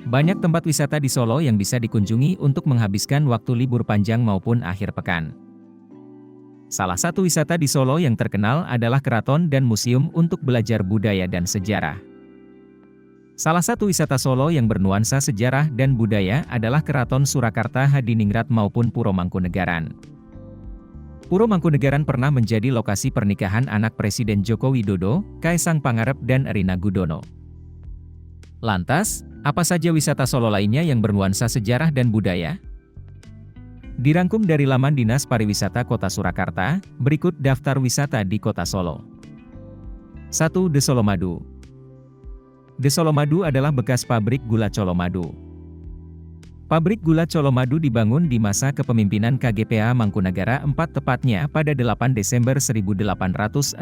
Banyak tempat wisata di Solo yang bisa dikunjungi untuk menghabiskan waktu libur panjang maupun akhir pekan. Salah satu wisata di Solo yang terkenal adalah keraton dan museum untuk belajar budaya dan sejarah. Salah satu wisata Solo yang bernuansa sejarah dan budaya adalah Keraton Surakarta Hadiningrat maupun Puro Mangkunegaran. Puro Mangkunegaran pernah menjadi lokasi pernikahan anak Presiden Joko Widodo, Kaisang Pangarep dan Erina Gudono. Lantas, apa saja wisata Solo lainnya yang bernuansa sejarah dan budaya? Dirangkum dari laman Dinas Pariwisata Kota Surakarta, berikut daftar wisata di Kota Solo. 1. The Solomadu. The Solomadu adalah bekas pabrik gula Colomadu. Pabrik gula Colomadu dibangun di masa kepemimpinan KGPA Mangkunagara IV tepatnya pada 8 Desember 1861.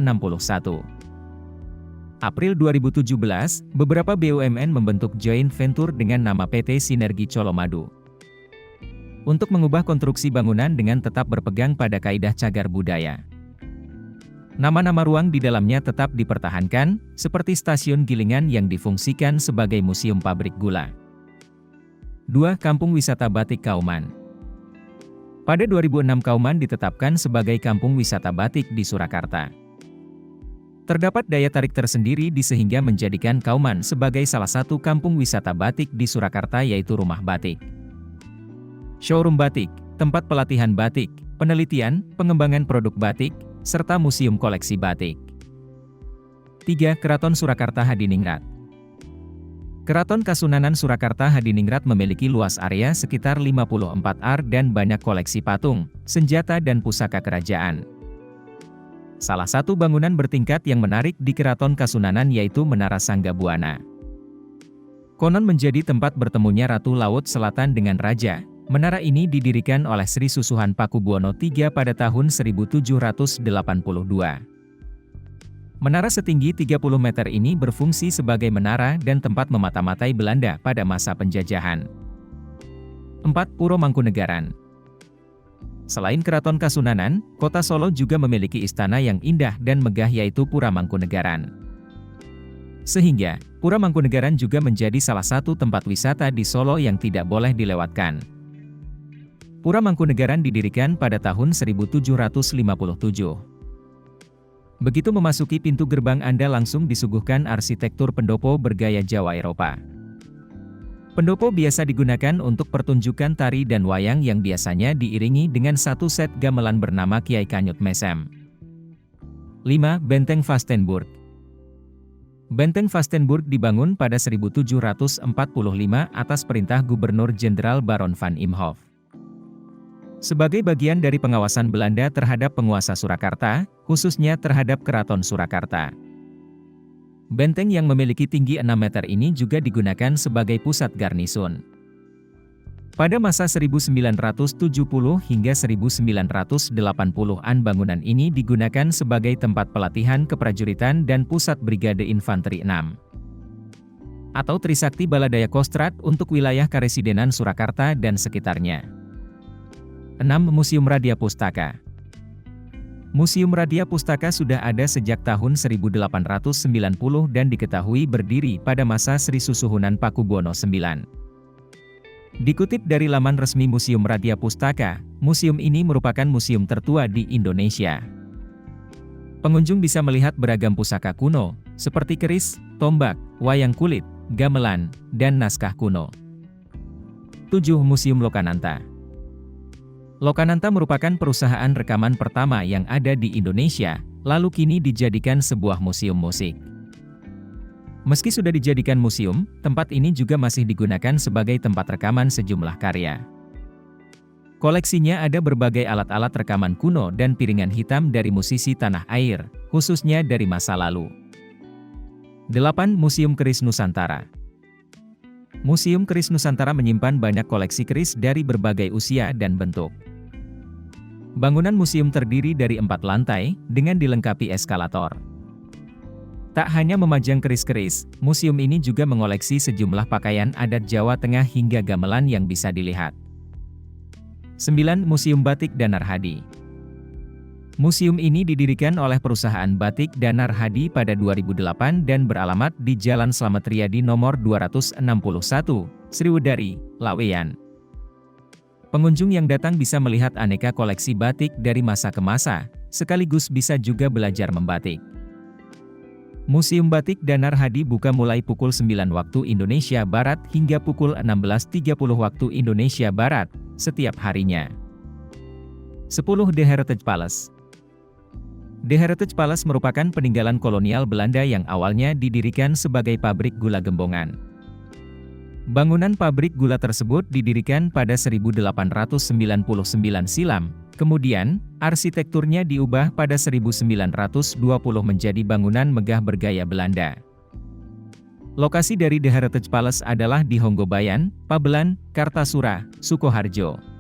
April 2017, beberapa BUMN membentuk joint venture dengan nama PT Sinergi Colomadu untuk mengubah konstruksi bangunan dengan tetap berpegang pada kaidah cagar budaya. Nama-nama ruang di dalamnya tetap dipertahankan, seperti Stasiun Gilingan yang difungsikan sebagai museum pabrik gula. 2. Kampung Wisata Batik Kauman. Pada 2006 Kauman ditetapkan sebagai kampung wisata batik di Surakarta. Terdapat daya tarik tersendiri sehingga menjadikan Kauman sebagai salah satu kampung wisata batik di Surakarta yaitu rumah batik, showroom batik, tempat pelatihan batik, penelitian, pengembangan produk batik, serta museum koleksi batik. 3. Keraton Surakarta Hadiningrat. Keraton Kasunanan Surakarta Hadiningrat memiliki luas area sekitar 54 ar dan banyak koleksi patung, senjata dan pusaka kerajaan. Salah satu bangunan bertingkat yang menarik di Keraton Kasunanan yaitu Menara Sanggabuana. Konon menjadi tempat bertemunya Ratu Laut Selatan dengan Raja. Menara ini didirikan oleh Sri Susuhan Pakubuwono III pada tahun 1782. Menara setinggi 30 meter ini berfungsi sebagai menara dan tempat memata-matai Belanda pada masa penjajahan. 4. Puro Mangkunegaran. Selain Keraton Kasunanan, Kota Solo juga memiliki istana yang indah dan megah yaitu Pura Mangkunegaran. Sehingga, Pura Mangkunegaran juga menjadi salah satu tempat wisata di Solo yang tidak boleh dilewatkan. Pura Mangkunegaran didirikan pada tahun 1757. Begitu memasuki pintu gerbang Anda langsung disuguhkan arsitektur pendopo bergaya Jawa Eropa. Pendopo biasa digunakan untuk pertunjukan tari dan wayang yang biasanya diiringi dengan satu set gamelan bernama Kiai Kanyut Mesem. 5. Benteng Vastenburg. Benteng Vastenburg dibangun pada 1745 atas perintah Gubernur Jenderal Baron van Imhoff. Sebagai bagian dari pengawasan Belanda terhadap penguasa Surakarta, khususnya terhadap Keraton Surakarta. Benteng yang memiliki tinggi 6 meter ini juga digunakan sebagai pusat garnisun. Pada masa 1970 hingga 1980-an bangunan ini digunakan sebagai tempat pelatihan keprajuritan dan pusat Brigade Infanteri 6 atau Trisakti Baladaya Kostrad untuk wilayah Karesidenan Surakarta dan sekitarnya. 6. Museum Radia Pustaka. Museum Radia Pustaka sudah ada sejak tahun 1890 dan diketahui berdiri pada masa Sri Susuhunan Pakubuwono IX. Dikutip dari laman resmi Museum Radia Pustaka, museum ini merupakan museum tertua di Indonesia. Pengunjung bisa melihat beragam pusaka kuno, seperti keris, tombak, wayang kulit, gamelan, dan naskah kuno. 7. Museum Lokananta. Lokananta merupakan perusahaan rekaman pertama yang ada di Indonesia, lalu kini dijadikan sebuah museum musik. Meski sudah dijadikan museum, tempat ini juga masih digunakan sebagai tempat rekaman sejumlah karya. Koleksinya ada berbagai alat-alat rekaman kuno dan piringan hitam dari musisi tanah air, khususnya dari masa lalu. 8. Museum Keris Nusantara. Museum Keris Nusantara menyimpan banyak koleksi keris dari berbagai usia dan bentuk. Bangunan museum terdiri dari 4 lantai, dengan dilengkapi eskalator. Tak hanya memajang keris-keris, museum ini juga mengoleksi sejumlah pakaian adat Jawa Tengah hingga gamelan yang bisa dilihat. 9. Museum Batik Danar Hadi. Museum ini didirikan oleh perusahaan batik Danar Hadi pada 2008 dan beralamat di Jalan Slamet Riyadi nomor 261, Sriwedari, Laweyan. Pengunjung yang datang bisa melihat aneka koleksi batik dari masa ke masa, sekaligus bisa juga belajar membatik. Museum Batik Danar Hadi buka mulai pukul 9 waktu Indonesia Barat hingga pukul 16.30 waktu Indonesia Barat, setiap harinya. 10. The Heritage Palace. The Heritage Palace merupakan peninggalan kolonial Belanda yang awalnya didirikan sebagai pabrik gula Gembongan. Bangunan pabrik gula tersebut didirikan pada 1899 silam, kemudian, arsitekturnya diubah pada 1920 menjadi bangunan megah bergaya Belanda. Lokasi dari The Heritage Palace adalah di Honggobayan, Pabelan, Kartasura, Sukoharjo.